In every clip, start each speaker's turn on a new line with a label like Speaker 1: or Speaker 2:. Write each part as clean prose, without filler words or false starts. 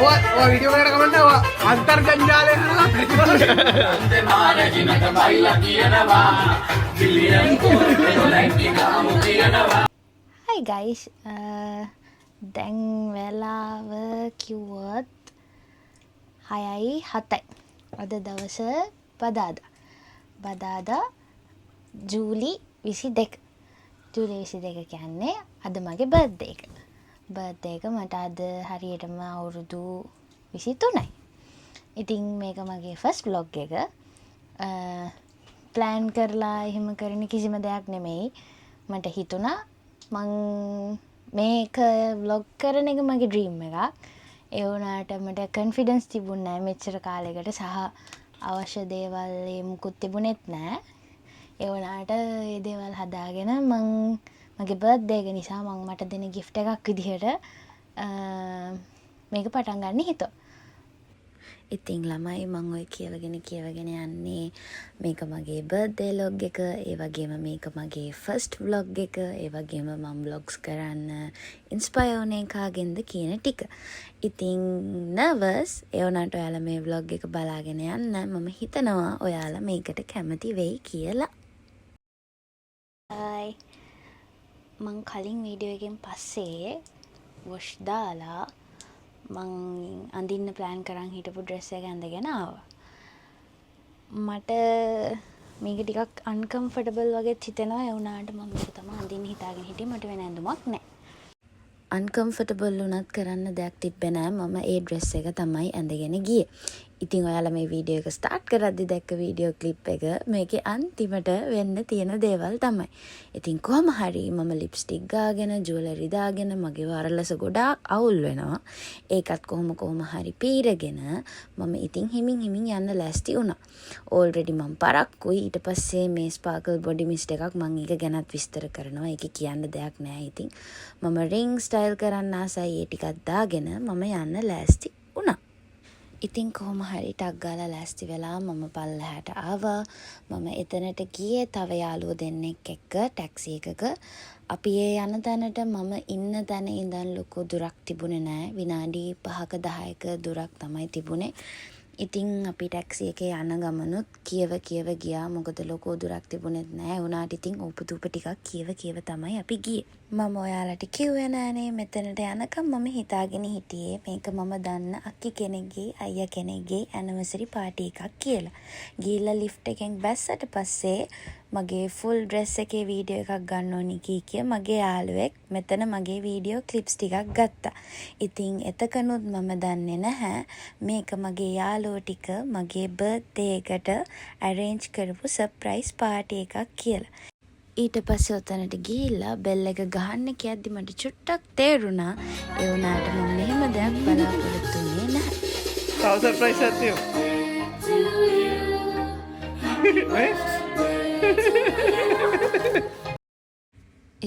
Speaker 1: Wah, video mana kemana? Wah, antar ganjale.
Speaker 2: Hi guys, දැන් වෙලාව කිව්වොත් 6:07යි. අද දවස බදාදා ජූලි 22. ජූලි 22 කියන්නේ අද මගේ බර්ත්ඩේ එක. බර්ත්ඩේ එක මට අද හරියටම අවුරුදු 23යි. ඉතින් මේක මගේ ෆස්ට් vlog එක. ප්ලෑන් කරලා එහෙම කරන කිසිම දෙයක් නෙමෙයි. මට හිතුණා මං මේක vlog කරන එක මගේ ඩ්‍රීම් එකක්. ඒ වුණාට මට කොන්ෆිඩන්ස් තිබුණේ නැහැ මෙච්චර කාලයකට සහ අවශ්‍ය දේවල් මුකුත් තිබුණෙත් නැහැ. ඒ වුණාට මේ දේවල් හදාගෙන මං මගේ බර්ත්ඩේ එක නිසා මං මට දෙන gift එකක් විදිහට මේක පටන් ගන්න හිතුවා. ඉතින් ළමයි මං ඔය කියවගෙන යන්නේ මේක මගේ බර්ත්ඩේ vlog එක, ඒ වගේම මේක මගේ ෆස්ට් vlog එක, ඒ වගේම මම vlogs කරන්න ඉන්ස්පයර් වුණේ කාගෙන්ද කියන ටික. ඉතින් නර්වස් ඒ වුණාට ඔයාලා මේ vlog එක බලාගෙන යන්න. මම හිතනවා ඔයාලා මේකට කැමති වෙයි කියලා. හායි. මං කලින් වීඩියෝ එකෙන් පස්සේ වොෂ් දාලා මං අඳින්න ප්ලෑන් කරන් හිටපු ඩ්‍රෙස් එක ඇඳගෙන ආවා. මට මේක ටිකක් අන්කම්ෆර්ටබල් වගේ හිතෙනවා. ඒ වුණාට මම මේක තමයි අඳින්න හිතාගෙන හිටියේ. මට වෙන ඇඳුමක් නැහැ. අන්කම්ෆර්ටබල් වුණත් කරන්න දෙයක් තිබ්බේ නැහැ. මම ඒ ඩ්‍රෙස් එක තමයි ඇඳගෙන ගියේ. ඉතින් ඔයාලා මේ වීඩියෝ එක ස්ටාර්ට් කරද්දි දැක්ක වීඩියෝ ක්ලිප් එක මේකේ අන්තිමට වෙන්න තියෙන දේවල් තමයි. ඉතින් කොහොම හරි මම ලිප්ස්ටික් ගාගෙන ජුවලරි දාගෙන මගේ වරලස ගොඩාක් අවුල් වෙනවා. ඒකත් කොහොම හරි පීරගෙන මම ඉතින් හිමින් යන්න ලෑස්ති වුණා. ඕල්රෙඩි මම පරක්කුයි. ඊට පස්සේ මේ ස්පාර්කල් බොඩි මිස්ට් එකක් මම ඒක ගැනත් විස්තර කරනවා. ඒකේ කියන්න දෙයක් නැහැ. ඉතින් මම රින් ස්ටයිල් කරන්න ආසයි. ඒ ටිකක් දාගෙන මම යන්න ලෑස්ති වුණා. ඉතින් කොහොම හරි ටක් ගාලා ලෑස්ති වෙලා මම පල්ලෙහාට ආවා. මම එතනට ගියේ තව යාළුවෝ දෙන්නෙක් එක්ක ටැක්සි එකක. අපි ඒ යන තැනට මම ඉන්න තැන ඉඳන් ලොකු දුරක් තිබුණේ නැහැ. විනාඩි 5ක 10ක දුරක් තමයි තිබුණේ. ඉතින් අපි ටැක්සි එකේ යන ගමනුත් කියව ගියා. මොකද ලොකු දුරක් තිබුණෙත් නැහැ. උනාට ඉතින් ඕපතූප ටිකක් කියව තමයි අපි ගියේ. මම ඔයාලට කිව්වේ නෑනේ මෙතනට යනකම් මම හිතාගෙන හිටියේ මේක මම දන්න අක්කි කෙනෙක්ගේ අයියා කෙනෙක්ගේ ඇනිවර්සරි පාටි එකක් කියලා. ගිහිල්ලා ලිෆ්ට් එකෙන් බැස්සට පස්සේ මගේ ෆුල් ඩ්‍රෙස් එකේ වීඩියෝ එකක් ගන්න ඕනි කිය මගේ යාළුවෙක් මෙතන මගේ වීඩියෝ ක්ලිප්ස් ටිකක් ගත්තා. ඉතින් එතකනුත් මම දන්නේ නැහැ මේක මගේ යාළුවෝ ටික මගේ බර්ත්ඩේ එකට arrange කරපු සර්ප්‍රයිස් පාටි එකක් කියලා. ඊට පස්සේ ඔතනට ගිහිල්ලා බෙල් එක ගහන්න කියද්දි මට චුට්ටක් තේරුණා. ඒ වුණාට මම මෙහෙම දෙයක් බලාපොරොත්තු වෙන්නේ නැහැ.
Speaker 1: Tahu surprise එකක් තියෙනවා.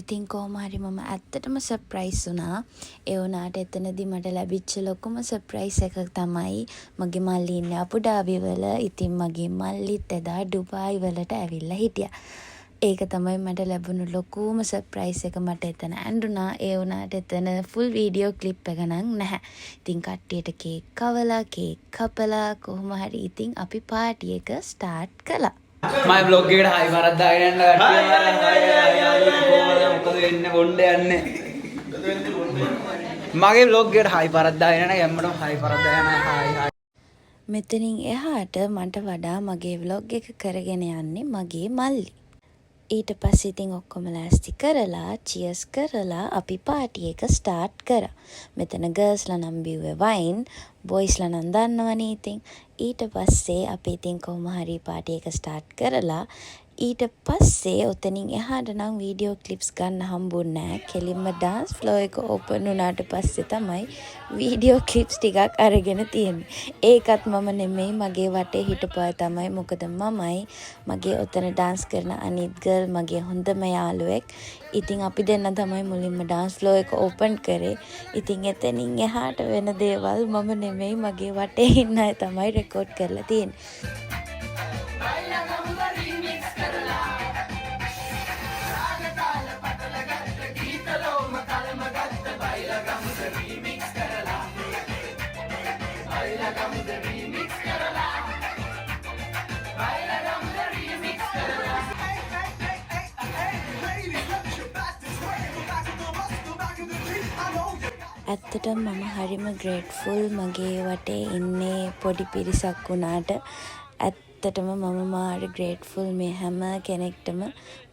Speaker 2: ඉතින් කොහොම හරි මම ඇත්තටම සර්ප්‍රයිස් වුණා. ඒ වුණාට එතනදී මට ලැබිච්ච ලොකුම සර්ප්‍රයිස් එක තමයි මගේ මල්ලි ඉන්නේ අබුඩාබි වල. ඉතින් මගේ මල්ලිත් එදා ඩුබායි වලට ඇවිල්ලා හිටියා. ඒක තමයි මට ලැබුණු ලොකුම සර්ප්‍රයිස් එක. මට එතන ඇඬුණා. ඒ වුණාට එතන ෆුල් වීඩියෝ ක්ලිප් එක නම් නැහැ. ඉතින් කට්ටියට කේක් කපලා කොහොම හරි ඉතින් අපි පාටි එක ස්ටාර්ට් කළා.
Speaker 3: මම බ්ලොග් එකට හයි පාරක් දාගෙන යන්න කට්ටිය මොකද වෙන්නේ බොණ්ඩ යන්නේ මගේ බ්ලොග් එකට හයි පාරක් දාගෙන යන්න ගැම්මටම හයි පාරක් දාගෙන හයි
Speaker 2: මෙතනින් එහාට මට වඩා මගේ vlog එක කරගෙන යන්නේ මගේ මල්ලි. ඊට පස්සේ ඉතින් ඔක්කොම ලෑස්ති කරලා චියර්ස් කරලා අපි පාටි එක ස්ටාර්ට් කරා. මෙතන ගර්ල්ස්ලා නම් බිව්වේ වයින්, බොයිස්ලා නම් දන්නවනේ ඉතින්. ඊට පස්සේ අපි ඉතින් කොහොම හරි පාටි එක ස්ටාර්ට් කරලා ඊට පස්සේ ඔතනින් එහාට නම් වීඩියෝ ක්ලිප්ස් ගන්න හම්බුන්නේ නැහැ. කෙලින්ම dance floor එක open වුණාට පස්සේ තමයි වීඩියෝ ක්ලිප්ස් ටිකක් අරගෙන තියෙන්නේ. ඒකත් මම නෙමෙයි මගේ වටේ හිටපු අය තමයි. මොකද මමයි මගේ ඔතන dance කරන අනිත් girl මගේ හොඳම යාළුවෙක්. ඉතින් අපි දෙන්න තමයි මුලින්ම dance floor එක open කරේ. ඉතින් එතනින් එහාට වෙන දේවල් මම නෙමෙයි මගේ වටේ ඉන්න අය තමයි රෙකෝඩ් කරලා තියෙන්නේ. ඇත්තටම මම හරිම ග්‍රේට්ෆුල් මගේ වටේ ඉන්නේ පොඩි පිරිසක් වුණාට. ඇත්තටම මම මාර ග්‍රේට්ෆුල් මේ හැම කෙනෙක්ටම.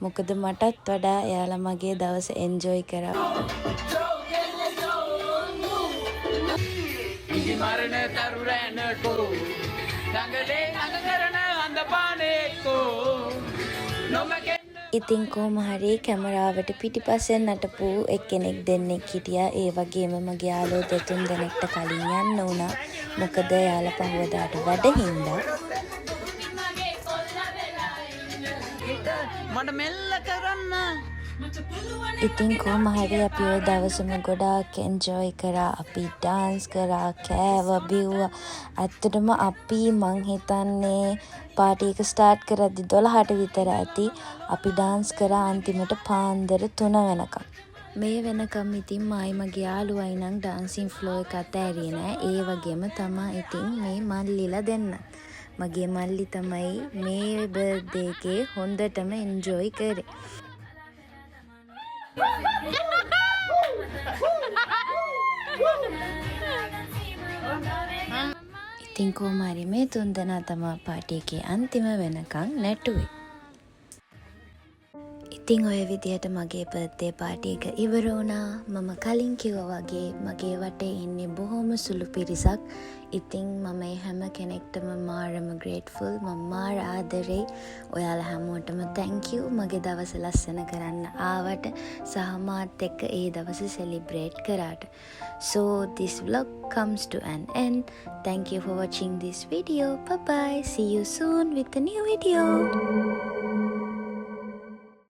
Speaker 2: මොකද මටත් වඩා එයාලා මගේ දවස එන්ජොයි කරා. ඉතින් කොහොම හරි කැමරාවට පිටිපස්සෙන් නටපු එක්කෙනෙක් දෙන්නෙක් හිටියා. ඒ වගේම මගේ යාළුවෝ දෙතුන් දෙනෙක්ට කලින් යන්න වුණා. මොකද යාළුවා පහවදාට වැඩ හින්දා.
Speaker 3: මට මෙල්ල කරන්න.
Speaker 2: ඉතින් කොහොම හරි අපි ওই දවසම ගොඩාක් එන්ජොයි කරා. අපි ඩාන්ස් කරා, කෑවා, බිව්වා. ඇත්තටම අපි මං හිතන්නේ පාටි එක ස්ටාර්ට් කරද්දි 12ට විතර ඇති. අපි ඩාන්ස් කරා අන්තිමට පාන්දර 3 වෙනකම්. මේ වෙනකම් ඉතින් මායි මගේ යාළුවයි නම් ඩාන්සින් ෆ්ලෝ එක අතෑරියේ නෑ. ඒ වගේම තමයි ඉතින් මේ මල්ලිලා දෙන්න. මගේ මල්ලි තමයි මේ බර්ත්ඩේ එකේ හොඳටම එන්ජොයි කරේ. ඉතින් කොහොම හරි මේ 3 දෙනා තමයි පාටි එකේ අන්තිම වෙනකන් නැටුවේ. ඉතින් ඔය විදිහට මගේ බර්ත්ඩේ පාටි එක ඉවර වුණා. මම කලින් කිව්වා වගේ මගේ වටේ ඉන්නේ බොහොම සුළු පිරිසක්. ඉතින් මම මේ හැම කෙනෙක්ටම මාරම ග්‍රේට්ෆුල්. මම මාර ආදරේ. ඔයාලා හැමෝටම thank you මගේ දවස ලස්සන කරන්න ආවට සහ මාත් එක්ක ඒ දවස celebrate කරාට. So this vlog comes to an end. Thank you for watching this video. Bye bye. See you soon with a new video.